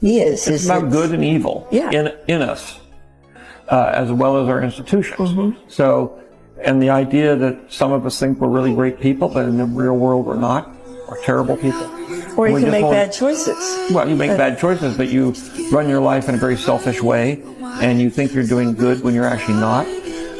He is. It's about good and evil in us, as well as our institutions. So, and the idea that some of us think we're really great people, but in the real world we're not, or terrible people. Or you can make bad choices. Well, you make bad choices, but you run your life in a very selfish way, and you think you're doing good when you're actually not.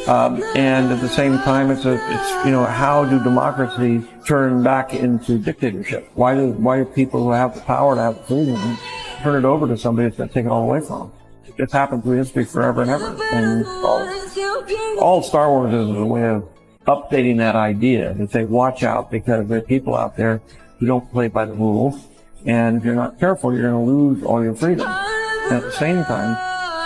And at the same time, it's how do democracies turn back into dictatorship? Why do people who have the power to have the freedom turn it over to somebody that's going to take it all away from them? It's happened through history forever and ever. And all Star Wars is a way of updating that idea, to say, watch out, because there are people out there who don't play by the rules, and if you're not careful, you're going to lose all your freedom. And at the same time,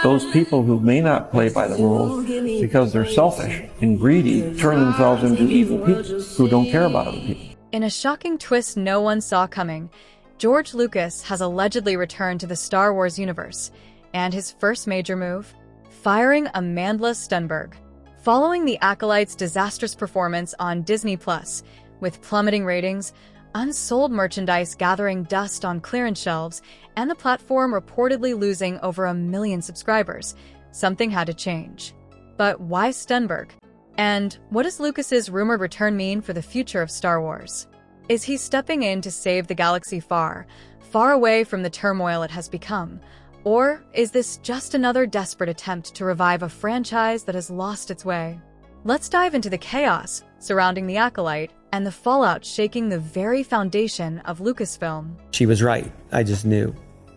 those people who may not play by the rules because they're selfish and greedy turn themselves into evil people who don't care about other people. In a shocking twist no one saw coming, George Lucas has allegedly returned to the Star Wars universe, and his first major move? Firing Amandla Stenberg. Following the Acolyte's disastrous performance on Disney+, with plummeting ratings, unsold merchandise gathering dust on clearance shelves, and the platform reportedly losing over 1 million subscribers, something had to change. But why Stenberg? And what does Lucas's rumored return mean for the future of Star Wars? Is he stepping in to save the galaxy far, far away from the turmoil it has become? Or is this just another desperate attempt to revive a franchise that has lost its way? Let's dive into the chaos surrounding the Acolyte and the fallout shaking the very foundation of Lucasfilm. She was right. I just knew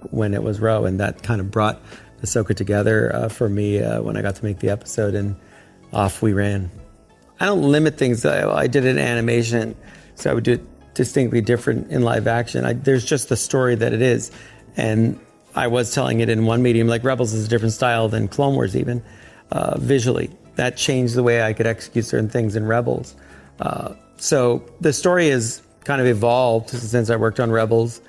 when it was Ro, and that kind of brought Ahsoka together for me when I got to make the episode, and off we ran. I don't limit things. I did an animation, so I would do it distinctly different in live action. There's just the story that it is, and I was telling it in one medium, like Rebels is a different style than Clone Wars even, visually. That changed the way I could execute certain things in Rebels. So the story has kind of evolved since I worked on Rebels,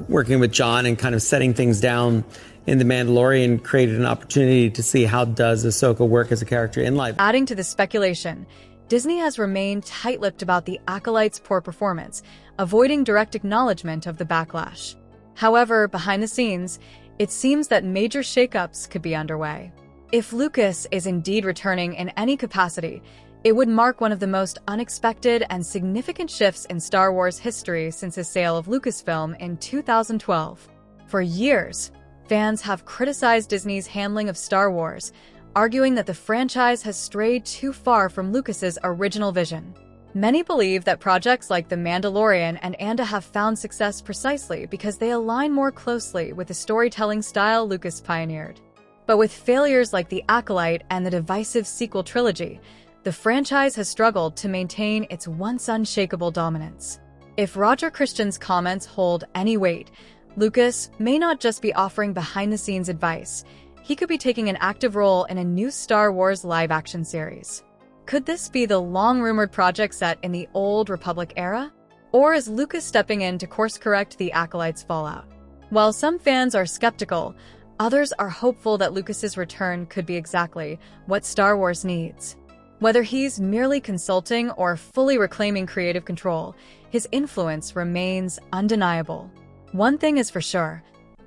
working with John and kind of setting things down in The Mandalorian created an opportunity to see how does Ahsoka work as a character in life. Adding to the speculation, Disney has remained tight-lipped about the Acolyte's poor performance, avoiding direct acknowledgement of the backlash. However, behind the scenes, it seems that major shakeups could be underway. If Lucas is indeed returning in any capacity, it would mark one of the most unexpected and significant shifts in Star Wars history since his sale of Lucasfilm in 2012. For years, fans have criticized Disney's handling of Star Wars, arguing that the franchise has strayed too far from Lucas's original vision. Many believe that projects like The Mandalorian and Anda have found success precisely because they align more closely with the storytelling style Lucas pioneered. But with failures like The Acolyte and the divisive sequel trilogy, the franchise has struggled to maintain its once unshakable dominance. If Roger Christian's comments hold any weight, Lucas may not just be offering behind-the-scenes advice. He could be taking an active role in a new Star Wars live-action series. Could this be the long-rumored project set in the Old Republic era? Or is Lucas stepping in to course-correct the Acolyte's fallout? While some fans are skeptical, others are hopeful that Lucas's return could be exactly what Star Wars needs. Whether he's merely consulting or fully reclaiming creative control, his influence remains undeniable. One thing is for sure,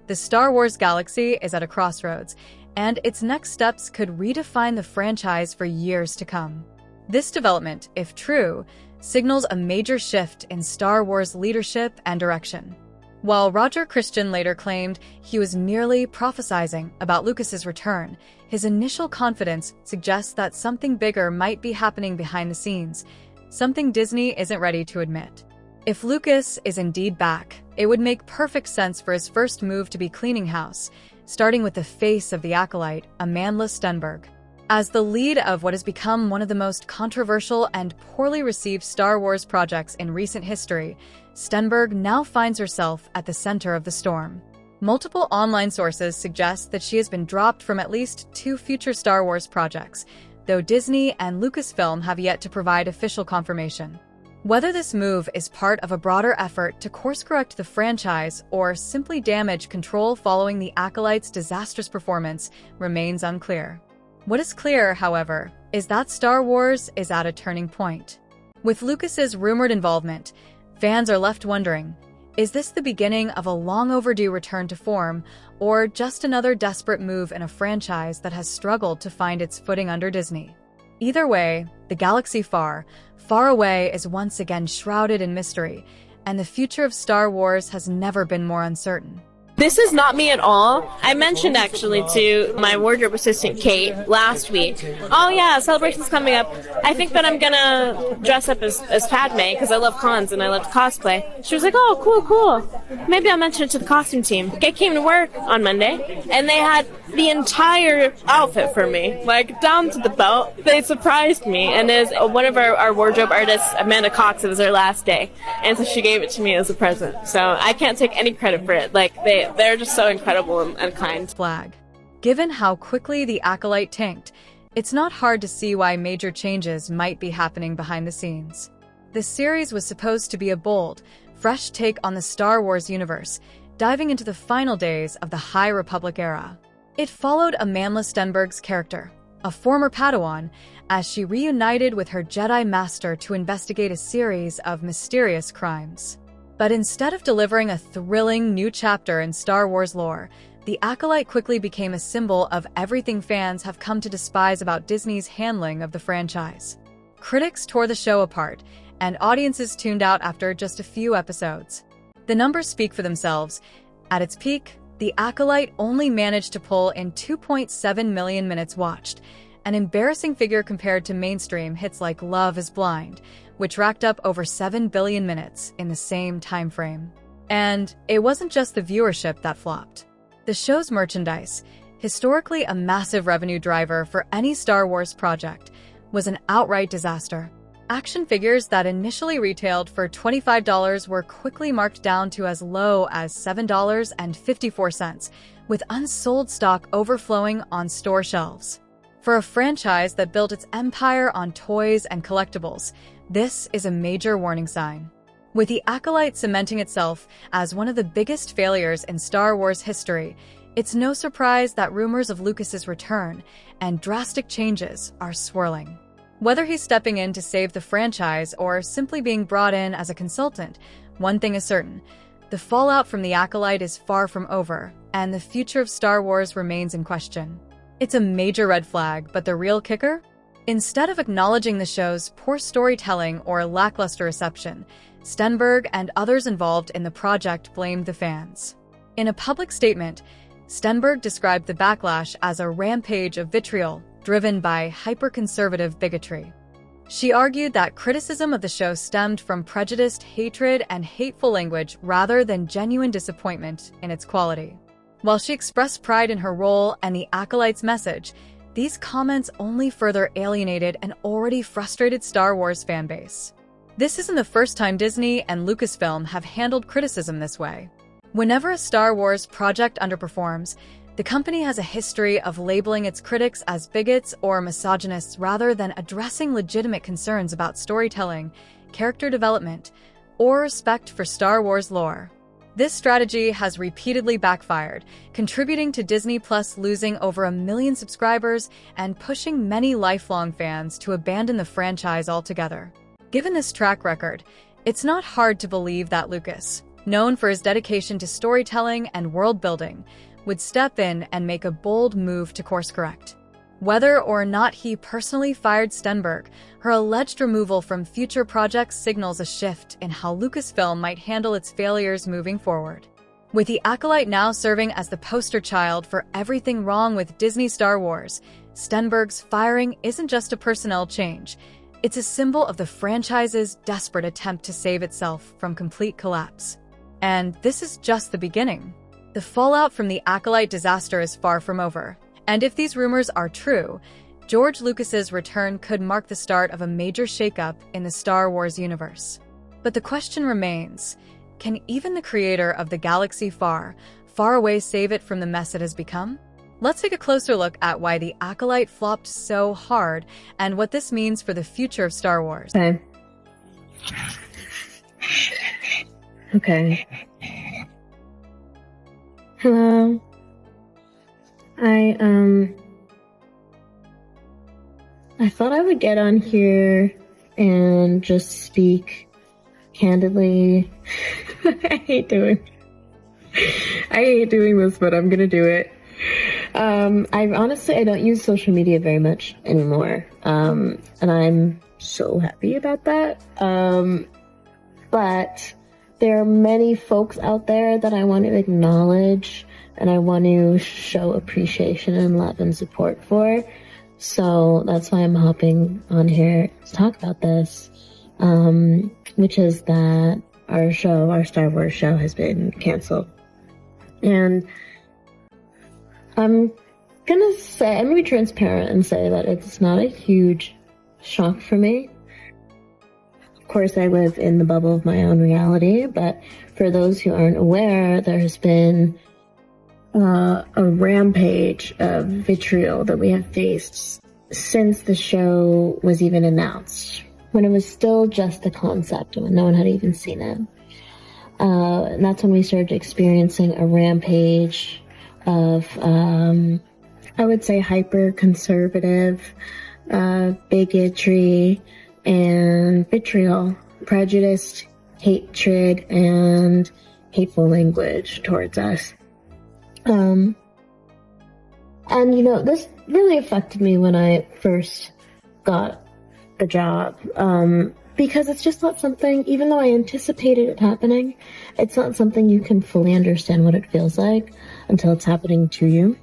the Star Wars galaxy is at a crossroads, and its next steps could redefine the franchise for years to come. This development, if true, signals a major shift in Star Wars leadership and direction. While Roger Christian later claimed he was merely prophesizing about Lucas's return, his initial confidence suggests that something bigger might be happening behind the scenes, something Disney isn't ready to admit. If Lucas is indeed back, it would make perfect sense for his first move to be cleaning house, starting with the face of the Acolyte, Amandla Stenberg. As the lead of what has become one of the most controversial and poorly received Star Wars projects in recent history, Stenberg now finds herself at the center of the storm. Multiple online sources suggest that she has been dropped from at least 2 future Star Wars projects, though Disney and Lucasfilm have yet to provide official confirmation. Whether this move is part of a broader effort to course-correct the franchise or simply damage control following the Acolyte's disastrous performance remains unclear. What is clear, however, is that Star Wars is at a turning point. With Lucas's rumored involvement, fans are left wondering, Is this the beginning of a long overdue return to form, or just another desperate move in a franchise that has struggled to find its footing under Disney? Either way, the galaxy far, far away is once again shrouded in mystery, and the future of Star Wars has never been more uncertain. This is not me at all. I mentioned actually to my wardrobe assistant, Kate, last week, oh yeah, Celebration's coming up. I think that I'm gonna dress up as Padme because I love cons and I love cosplay. She was like, oh, cool. Maybe I'll mention it to the costume team. I came to work on Monday and they had the entire outfit for me, like down to the belt. They surprised me, and is one of our wardrobe artists, Amanda Cox, it was her last day, and so she gave it to me as a present. So I can't take any credit for it. Like they're just so incredible and kind. Flag. Given how quickly the Acolyte tanked, it's not hard to see why major changes might be happening behind the scenes. This series was supposed to be a bold, fresh take on the Star Wars universe, diving into the final days of the High Republic era. It followed Amandla Stenberg's character, a former Padawan, as she reunited with her Jedi Master to investigate a series of mysterious crimes. But instead of delivering a thrilling new chapter in Star Wars lore, the Acolyte quickly became a symbol of everything fans have come to despise about Disney's handling of the franchise. Critics tore the show apart, and audiences tuned out after just a few episodes. The numbers speak for themselves. At its peak, the Acolyte only managed to pull in 2.7 million minutes watched, an embarrassing figure compared to mainstream hits like Love is Blind, which racked up over 7 billion minutes in the same time frame. And it wasn't just the viewership that flopped. The show's merchandise, historically a massive revenue driver for any Star Wars project, was an outright disaster. Action figures that initially retailed for $25 were quickly marked down to as low as $7.54, with unsold stock overflowing on store shelves. For a franchise that built its empire on toys and collectibles, this is a major warning sign. With the Acolyte cementing itself as one of the biggest failures in Star Wars history, it's no surprise that rumors of Lucas's return and drastic changes are swirling. Whether he's stepping in to save the franchise or simply being brought in as a consultant, one thing is certain: the fallout from the Acolyte is far from over, and the future of Star Wars remains in question. It's a major red flag, but the real kicker? Instead of acknowledging the show's poor storytelling or lackluster reception, Stenberg and others involved in the project blamed the fans. In a public statement, Stenberg described the backlash as a rampage of vitriol driven by hyper-conservative bigotry. She argued that criticism of the show stemmed from prejudiced hatred and hateful language rather than genuine disappointment in its quality. While she expressed pride in her role and the Acolyte's message, these comments only further alienated an already frustrated Star Wars fanbase. This isn't the first time Disney and Lucasfilm have handled criticism this way. Whenever a Star Wars project underperforms, the company has a history of labeling its critics as bigots or misogynists rather than addressing legitimate concerns about storytelling, character development, or respect for Star Wars lore. This strategy has repeatedly backfired, contributing to Disney Plus losing over 1 million subscribers and pushing many lifelong fans to abandon the franchise altogether. Given this track record, it's not hard to believe that Lucas, known for his dedication to storytelling and world building, would step in and make a bold move to course correct. Whether or not he personally fired Stenberg, her alleged removal from future projects signals a shift in how Lucasfilm might handle its failures moving forward. With the Acolyte now serving as the poster child for everything wrong with Disney Star Wars, Stenberg's firing isn't just a personnel change. It's a symbol of the franchise's desperate attempt to save itself from complete collapse. And this is just the beginning. The fallout from the Acolyte disaster is far from over. And if these rumors are true, George Lucas's return could mark the start of a major shakeup in the Star Wars universe. But the question remains, can even the creator of the galaxy far, far away save it from the mess it has become? Let's take a closer look at why the Acolyte flopped so hard and what this means for the future of Star Wars. Okay. Hello. I thought I would get on here and just speak candidly, I hate doing this, but I'm gonna do it. I don't use social media very much anymore. And I'm so happy about that. But there are many folks out there that I want to acknowledge and I want to show appreciation and love and support for. So that's why I'm hopping on here to talk about this, which is that our Star Wars show has been canceled. And I'm gonna be transparent and say that it's not a huge shock for me. Of course, I live in the bubble of my own reality, but for those who aren't aware, there has been a rampage of vitriol that we have faced since the show was even announced, when it was still just a concept, when no one had even seen it. And that's when we started experiencing a rampage of, I would say, hyper-conservative bigotry and vitriol, prejudice, hatred, and hateful language towards us. And this really affected me when I first got the job, because it's just not something, even though I anticipated it happening, it's not something you can fully understand what it feels like until it's happening to you.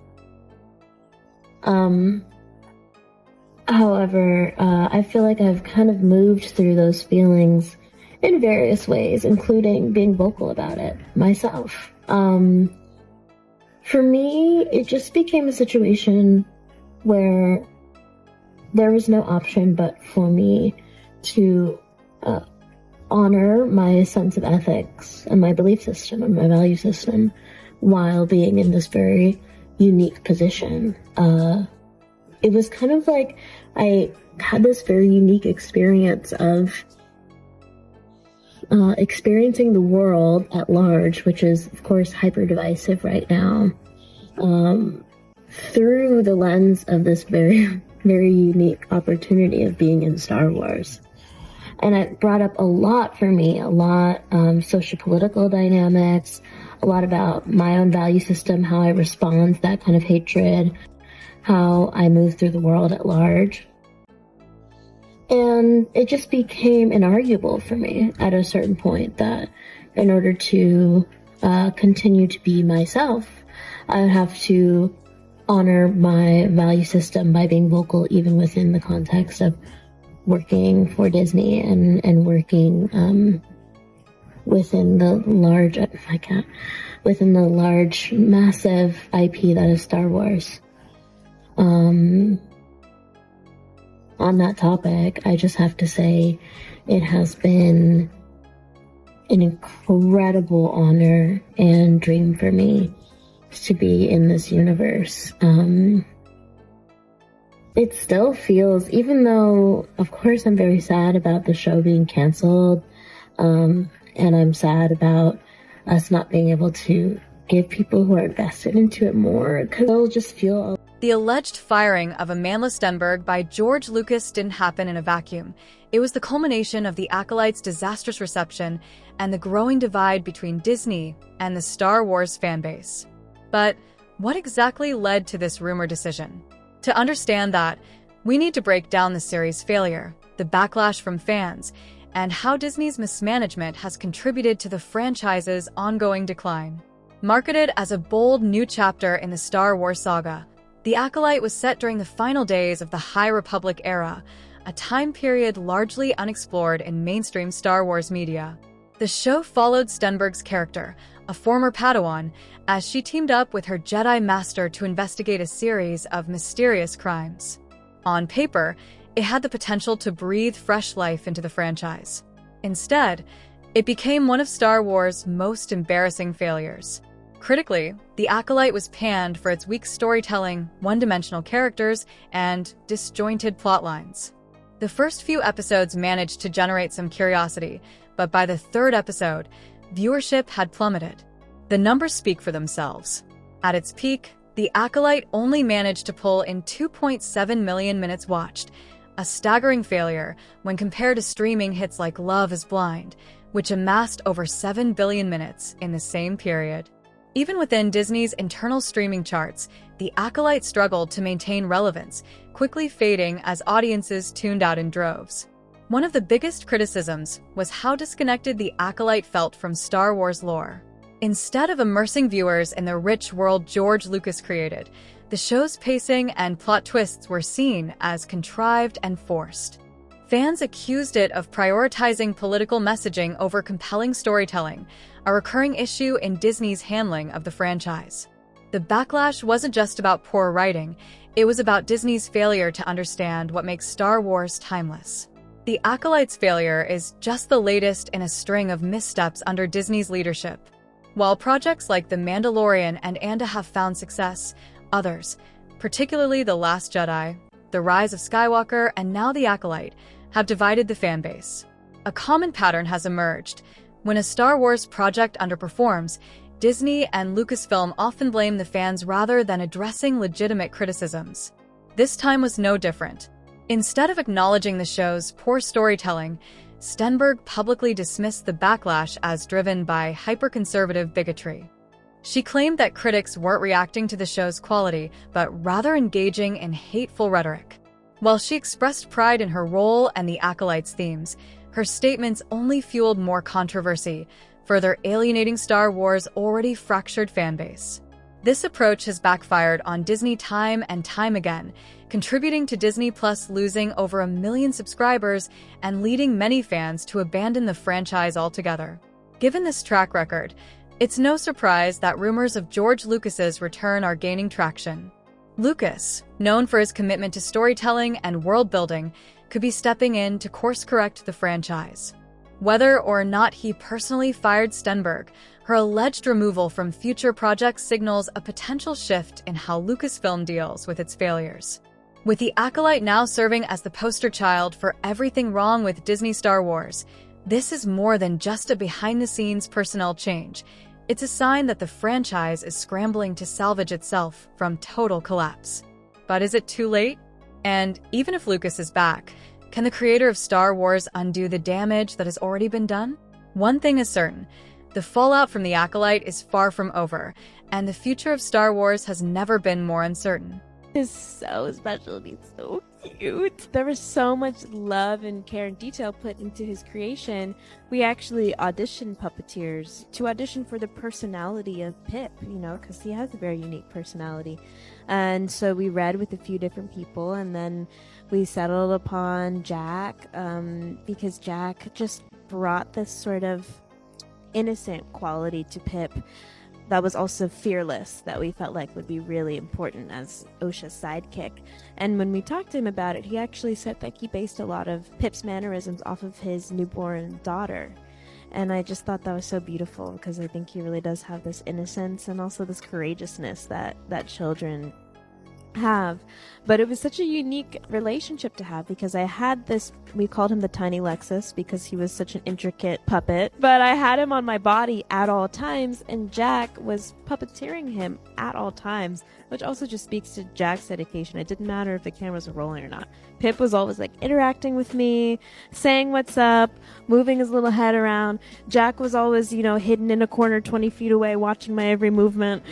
However, I feel like I've kind of moved through those feelings in various ways, including being vocal about it myself. For me, it just became a situation where there was no option but for me to honor my sense of ethics and my belief system and my value system while being in this very unique position. It was kind of like I had this very unique experience of experiencing the world at large, which is, of course, hyper-divisive right now, through the lens of this very, very unique opportunity of being in Star Wars. And it brought up a lot for me, a lot socio-political dynamics, a lot about my own value system, how I respond to that kind of hatred, how I move through the world at large. And it just became inarguable for me at a certain point that in order to continue to be myself, I would have to honor my value system by being vocal even within the context of working for Disney and working within the large, massive IP that is Star Wars. On that topic, I just have to say it has been an incredible honor and dream for me to be in this universe. It still feels, even though, of course, I'm very sad about the show being canceled, and I'm sad about us not being able to give people who are invested into it more, because they'll just feel... The alleged firing of Amandla Stenberg by George Lucas didn't happen in a vacuum. It was the culmination of the Acolyte's disastrous reception and the growing divide between Disney and the Star Wars fanbase. But what exactly led to this rumor decision? To understand that, we need to break down the series' failure, the backlash from fans, and how Disney's mismanagement has contributed to the franchise's ongoing decline. Marketed as a bold new chapter in the Star Wars saga, The Acolyte was set during the final days of the High Republic era, a time period largely unexplored in mainstream Star Wars media. The show followed Stenberg's character, a former Padawan, as she teamed up with her Jedi Master to investigate a series of mysterious crimes. On paper, it had the potential to breathe fresh life into the franchise. Instead, it became one of Star Wars' most embarrassing failures. Critically, The Acolyte was panned for its weak storytelling, one-dimensional characters, and disjointed plotlines. The first few episodes managed to generate some curiosity, but by the third episode, viewership had plummeted. The numbers speak for themselves. At its peak, The Acolyte only managed to pull in 2.7 million minutes watched, a staggering failure when compared to streaming hits like Love is Blind, which amassed over 7 billion minutes in the same period. Even within Disney's internal streaming charts, The Acolyte struggled to maintain relevance, quickly fading as audiences tuned out in droves. One of the biggest criticisms was how disconnected The Acolyte felt from Star Wars lore. Instead of immersing viewers in the rich world George Lucas created, the show's pacing and plot twists were seen as contrived and forced. Fans accused it of prioritizing political messaging over compelling storytelling, a recurring issue in Disney's handling of the franchise. The backlash wasn't just about poor writing, it was about Disney's failure to understand what makes Star Wars timeless. The Acolyte's failure is just the latest in a string of missteps under Disney's leadership. While projects like The Mandalorian and Anda have found success, others, particularly The Last Jedi, The Rise of Skywalker, and now The Acolyte, have divided the fanbase. A common pattern has emerged. When a Star Wars project underperforms, Disney and Lucasfilm often blame the fans rather than addressing legitimate criticisms. This time was no different. Instead of acknowledging the show's poor storytelling, Stenberg publicly dismissed the backlash as driven by hyper-conservative bigotry. She claimed that critics weren't reacting to the show's quality, but rather engaging in hateful rhetoric. While she expressed pride in her role and the Acolyte's themes, her statements only fueled more controversy, further alienating Star Wars' already fractured fanbase. This approach has backfired on Disney time and time again, contributing to Disney Plus losing over 1 million subscribers and leading many fans to abandon the franchise altogether. Given this track record, it's no surprise that rumors of George Lucas's return are gaining traction. Lucas, known for his commitment to storytelling and world-building, could be stepping in to course-correct the franchise. Whether or not he personally fired Stenberg, her alleged removal from future projects signals a potential shift in how Lucasfilm deals with its failures. With The Acolyte now serving as the poster child for everything wrong with Disney Star Wars, this is more than just a behind-the-scenes personnel change. It's a sign that the franchise is scrambling to salvage itself from total collapse. But is it too late? And even if Lucas is back, can the creator of Star Wars undo the damage that has already been done? One thing is certain, the fallout from The Acolyte is far from over, and the future of Star Wars has never been more uncertain. Is so special and he's so cute. There was so much love and care and detail put into his creation. We actually auditioned puppeteers to audition for the personality of Pip, because he has a very unique personality. And so we read with a few different people, and then we settled upon Jack, because Jack just brought this sort of innocent quality to Pip that was also fearless, that we felt like would be really important as Osha's sidekick. And when we talked to him about it, he actually said that he based a lot of Pip's mannerisms off of his newborn daughter. And I just thought that was so beautiful, because I think he really does have this innocence and also this courageousness that children have. But it was such a unique relationship to have, because I had this, we called him the Tiny Lexus because he was such an intricate puppet, but I had him on my body at all times, and Jack was puppeteering him at all times, which also just speaks to Jack's dedication. It didn't matter if the cameras were rolling or not. Pip was always like interacting with me, saying what's up, moving his little head around. Jack was always, hidden in a corner 20 feet away watching my every movement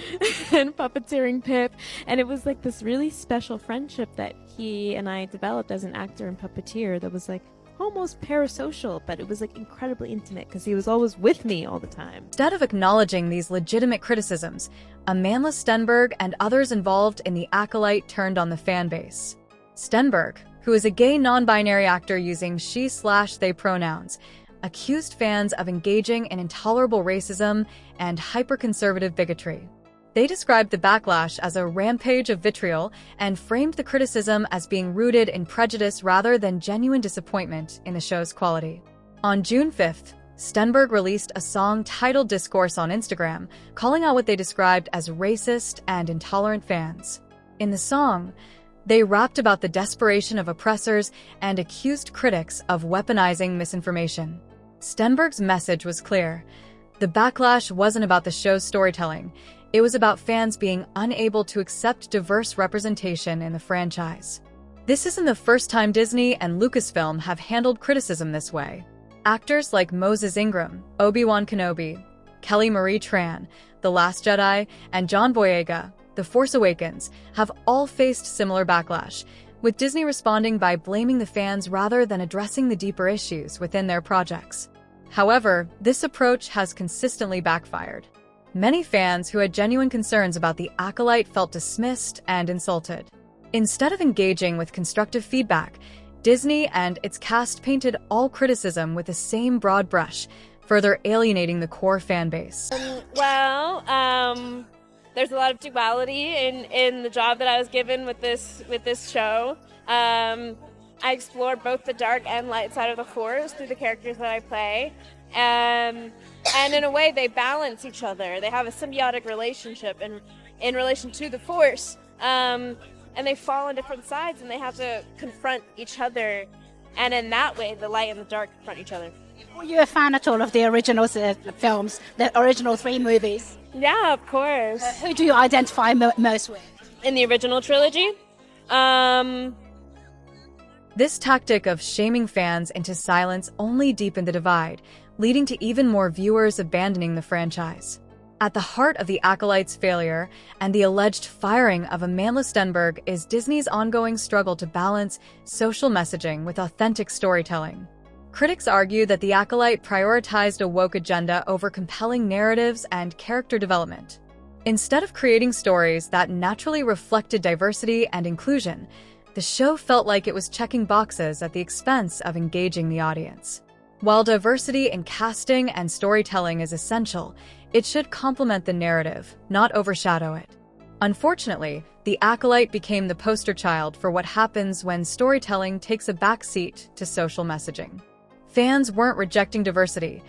and puppeteering Pip. And it was like this really special friendship that he and I developed as an actor and puppeteer that was like almost parasocial, but it was like incredibly intimate because he was always with me all the time. Instead of acknowledging these legitimate criticisms, Amandla Stenberg and others involved in The Acolyte turned on the fanbase. Stenberg, who is a gay non-binary actor using she/they pronouns, accused fans of engaging in intolerable racism and hyper-conservative bigotry. They described the backlash as a rampage of vitriol and framed the criticism as being rooted in prejudice rather than genuine disappointment in the show's quality. On June 5th, Stenberg released a song titled Discourse on Instagram, calling out what they described as racist and intolerant fans. In the song, they rapped about the desperation of oppressors and accused critics of weaponizing misinformation. Stenberg's message was clear. The backlash wasn't about the show's storytelling. It was about fans being unable to accept diverse representation in the franchise. This isn't the first time Disney and Lucasfilm have handled criticism this way. Actors like Moses Ingram, Obi-Wan Kenobi, Kelly Marie Tran, The Last Jedi, and John Boyega, The Force Awakens, have all faced similar backlash, with Disney responding by blaming the fans rather than addressing the deeper issues within their projects. However, this approach has consistently backfired. Many fans who had genuine concerns about the Acolyte felt dismissed and insulted. Instead of engaging with constructive feedback, Disney and its cast painted all criticism with the same broad brush, further alienating the core fan base. There's a lot of duality in the job that I was given with this show. I explored both the dark and light side of the Force through the characters that I play. And in a way, they balance each other. They have a symbiotic relationship in relation to the Force. And they fall on different sides, and they have to confront each other. And in that way, the light and the dark confront each other. Were you a fan at all of the original films, the original 3 movies? Yeah, of course. Who do you identify most with? In the original trilogy? This tactic of shaming fans into silence only deepened the divide, leading to even more viewers abandoning the franchise. At the heart of the Acolyte's failure and the alleged firing of Amandla Stenberg is Disney's ongoing struggle to balance social messaging with authentic storytelling. Critics argue that the Acolyte prioritized a woke agenda over compelling narratives and character development. Instead of creating stories that naturally reflected diversity and inclusion, the show felt like it was checking boxes at the expense of engaging the audience. While diversity in casting and storytelling is essential, it should complement the narrative, not overshadow it. Unfortunately, the Acolyte became the poster child for what happens when storytelling takes a backseat to social messaging. Fans weren't rejecting diversity.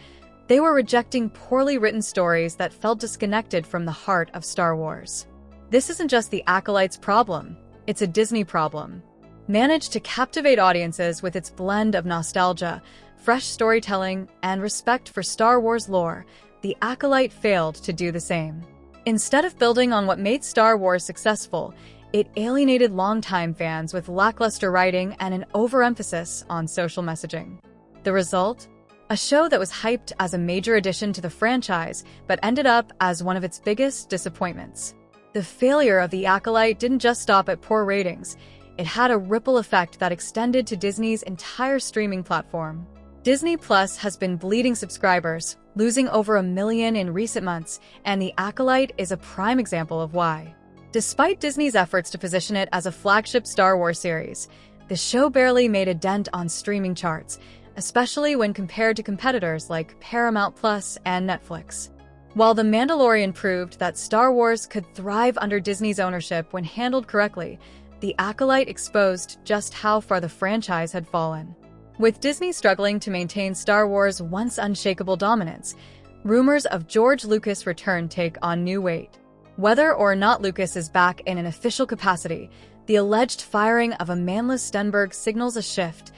They were rejecting poorly written stories that felt disconnected from the heart of Star Wars. This isn't just the Acolyte's problem, it's a Disney problem. Managed to captivate audiences with its blend of nostalgia, fresh storytelling, and respect for Star Wars lore, the Acolyte failed to do the same. Instead of building on what made Star Wars successful, it alienated longtime fans with lackluster writing and an overemphasis on social messaging. The result? A show that was hyped as a major addition to the franchise, but ended up as one of its biggest disappointments. The failure of The Acolyte didn't just stop at poor ratings. It had a ripple effect that extended to Disney's entire streaming platform. Disney Plus has been bleeding subscribers, losing over 1 million in recent months, and The Acolyte is a prime example of why. Despite Disney's efforts to position it as a flagship Star Wars series, the show barely made a dent on streaming charts, especially when compared to competitors like Paramount Plus and Netflix. While The Mandalorian proved that Star Wars could thrive under Disney's ownership when handled correctly, The Acolyte exposed just how far the franchise had fallen. With Disney struggling to maintain Star Wars' once unshakable dominance, rumors of George Lucas' return take on new weight. Whether or not Lucas is back in an official capacity, the alleged firing of Amandla Stenberg signals a shift,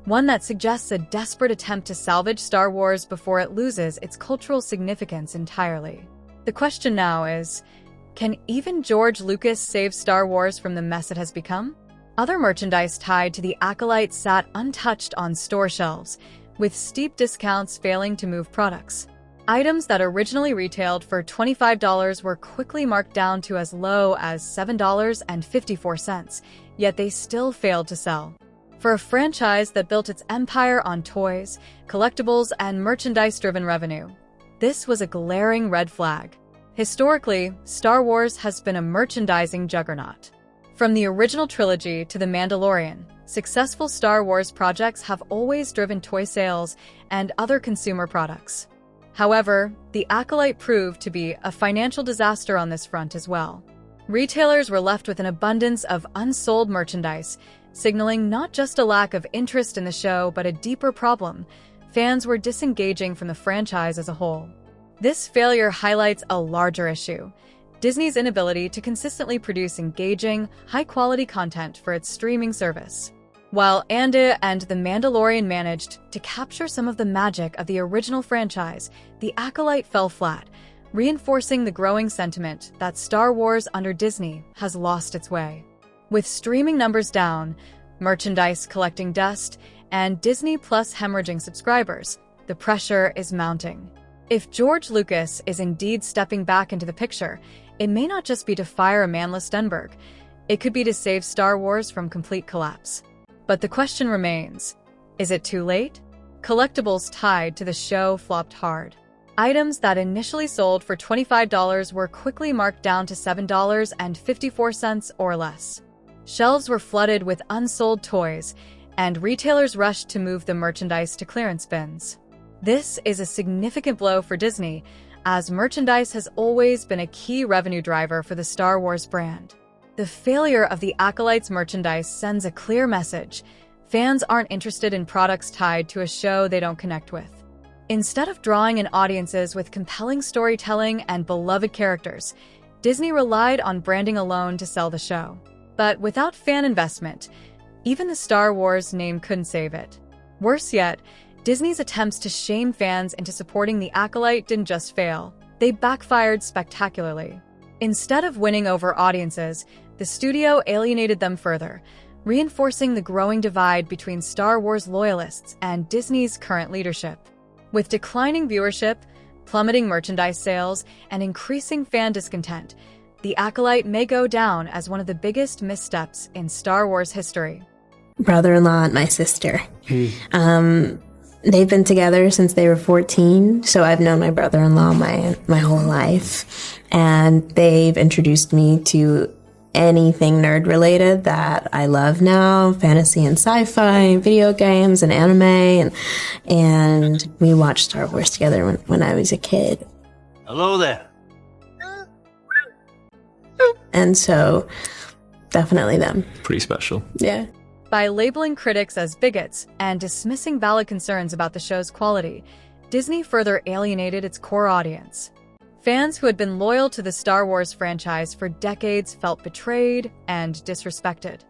one that suggests a desperate attempt to salvage Star Wars before it loses its cultural significance entirely. The question now is, can even George Lucas save Star Wars from the mess it has become? Other merchandise tied to the Acolyte sat untouched on store shelves, with steep discounts failing to move products. Items that originally retailed for $25 were quickly marked down to as low as $7.54, yet they still failed to sell. For a franchise that built its empire on toys, collectibles, and merchandise-driven revenue, this was a glaring red flag. Historically, Star Wars has been a merchandising juggernaut. From the original trilogy to The Mandalorian, successful Star Wars projects have always driven toy sales and other consumer products. However, The Acolyte proved to be a financial disaster on this front as well. Retailers were left with an abundance of unsold merchandise, signaling not just a lack of interest in the show but a deeper problem. Fans were disengaging from the franchise as a whole. This failure highlights a larger issue: Disney's inability to consistently produce engaging, high-quality content for its streaming service. While Amandla and The Mandalorian managed to capture some of the magic of the original franchise, The Acolyte fell flat, reinforcing the growing sentiment that Star Wars under Disney has lost its way. With streaming numbers down, merchandise collecting dust, and Disney Plus hemorrhaging subscribers, the pressure is mounting. If George Lucas is indeed stepping back into the picture, it may not just be to fire Amandla Stenberg. It could be to save Star Wars from complete collapse. But the question remains, is it too late? Collectibles tied to the show flopped hard. Items that initially sold for $25 were quickly marked down to $7.54 or less. Shelves were flooded with unsold toys, and retailers rushed to move the merchandise to clearance bins. This is a significant blow for Disney, as merchandise has always been a key revenue driver for the Star Wars brand. The failure of the Acolyte's merchandise sends a clear message. Fans aren't interested in products tied to a show they don't connect with. Instead of drawing in audiences with compelling storytelling and beloved characters, Disney relied on branding alone to sell the show. But without fan investment, even the Star Wars name couldn't save it. Worse yet, Disney's attempts to shame fans into supporting the Acolyte didn't just fail, they backfired spectacularly. Instead of winning over audiences, the studio alienated them further, reinforcing the growing divide between Star Wars loyalists and Disney's current leadership. With declining viewership, plummeting merchandise sales, and increasing fan discontent, the Acolyte may go down as one of the biggest missteps in Star Wars history. Brother-in-law and my sister. They've been together since they were 14, so I've known my brother-in-law my whole life. And they've introduced me to anything nerd-related that I love now, fantasy and sci-fi, video games and anime, and we watched Star Wars together when I was a kid. Hello there. And so, definitely them. Pretty special. Yeah. By labeling critics as bigots and dismissing valid concerns about the show's quality, Disney further alienated its core audience. Fans who had been loyal to the Star Wars franchise for decades felt betrayed and disrespected.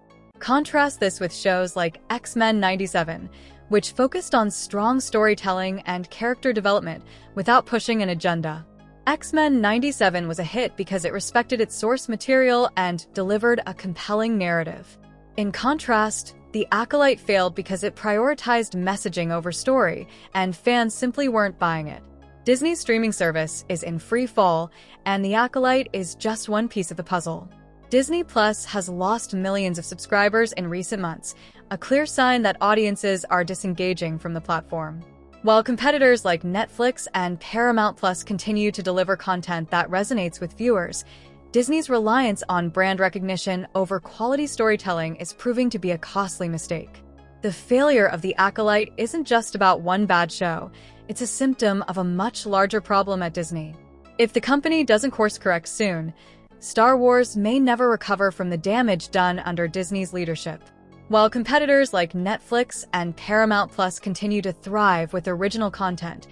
Contrast this with shows like X-Men '97, which focused on strong storytelling and character development without pushing an agenda. X-Men '97 was a hit because it respected its source material and delivered a compelling narrative. In contrast, The Acolyte failed because it prioritized messaging over story, and fans simply weren't buying it. Disney's streaming service is in free fall, and The Acolyte is just one piece of the puzzle. Disney Plus has lost millions of subscribers in recent months, a clear sign that audiences are disengaging from the platform. While competitors like Netflix and Paramount Plus continue to deliver content that resonates with viewers, Disney's reliance on brand recognition over quality storytelling is proving to be a costly mistake. The failure of The Acolyte isn't just about one bad show, it's a symptom of a much larger problem at Disney. If the company doesn't course correct soon, Star Wars may never recover from the damage done under Disney's leadership. While competitors like Netflix and Paramount Plus continue to thrive with original content,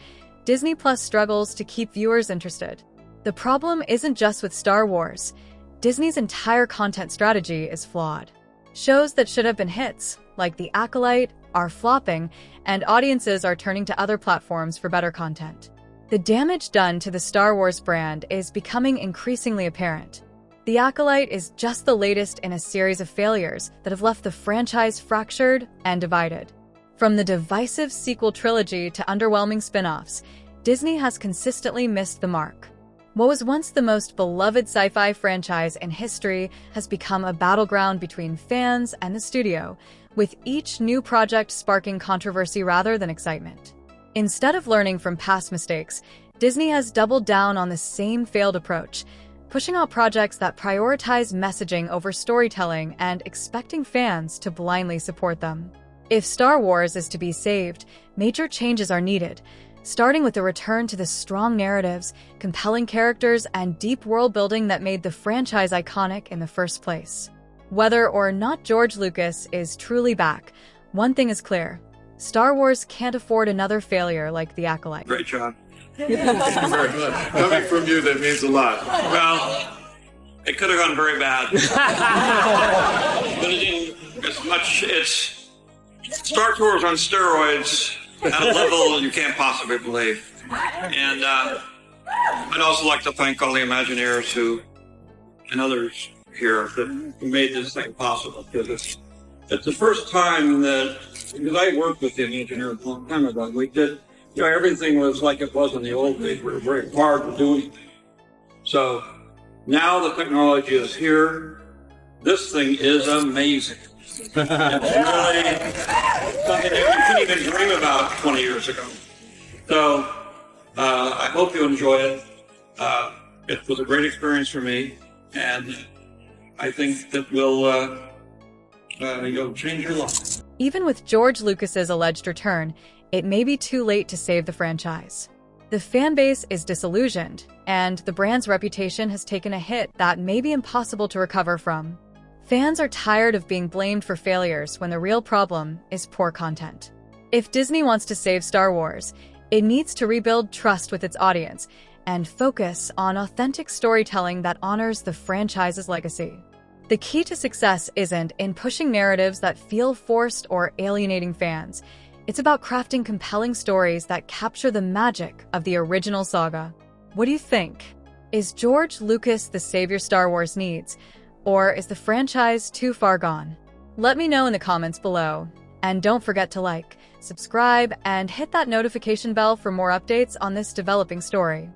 Disney Plus struggles to keep viewers interested. The problem isn't just with Star Wars. Disney's entire content strategy is flawed. Shows that should have been hits, like The Acolyte, are flopping, and audiences are turning to other platforms for better content. The damage done to the Star Wars brand is becoming increasingly apparent. The Acolyte is just the latest in a series of failures that have left the franchise fractured and divided. From the divisive sequel trilogy to underwhelming spin-offs, Disney has consistently missed the mark. What was once the most beloved sci-fi franchise in history has become a battleground between fans and the studio, with each new project sparking controversy rather than excitement. Instead of learning from past mistakes, Disney has doubled down on the same failed approach, pushing out projects that prioritize messaging over storytelling and expecting fans to blindly support them. If Star Wars is to be saved, major changes are needed, starting with a return to the strong narratives, compelling characters, and deep world-building that made the franchise iconic in the first place. Whether or not George Lucas is truly back, one thing is clear: Star Wars can't afford another failure like The Acolyte. Great job. Thank you very much. Coming from you, that means a lot. Well, it could have gone very bad. But it didn't as much. It's Star Wars on steroids at a level you can't possibly believe. And I'd also like to thank all the Imagineers and others here who made this thing possible, because it's the first time that because I worked with the engineer a long time ago. We did, everything was like it was in the old days. We were very hard to do anything. So now the technology is here. This thing is amazing. It's really something that we couldn't even dream about 20 years ago. So I hope you enjoy it. It was a great experience for me, and I think that will change your life. Even with George Lucas's alleged return, it may be too late to save the franchise. The fan base is disillusioned, and the brand's reputation has taken a hit that may be impossible to recover from. Fans are tired of being blamed for failures when the real problem is poor content. If Disney wants to save Star Wars, it needs to rebuild trust with its audience and focus on authentic storytelling that honors the franchise's legacy. The key to success isn't in pushing narratives that feel forced or alienating fans. It's about crafting compelling stories that capture the magic of the original saga. What do you think? Is George Lucas the savior Star Wars needs, or is the franchise too far gone? Let me know in the comments below. And don't forget to like, subscribe, and hit that notification bell for more updates on this developing story.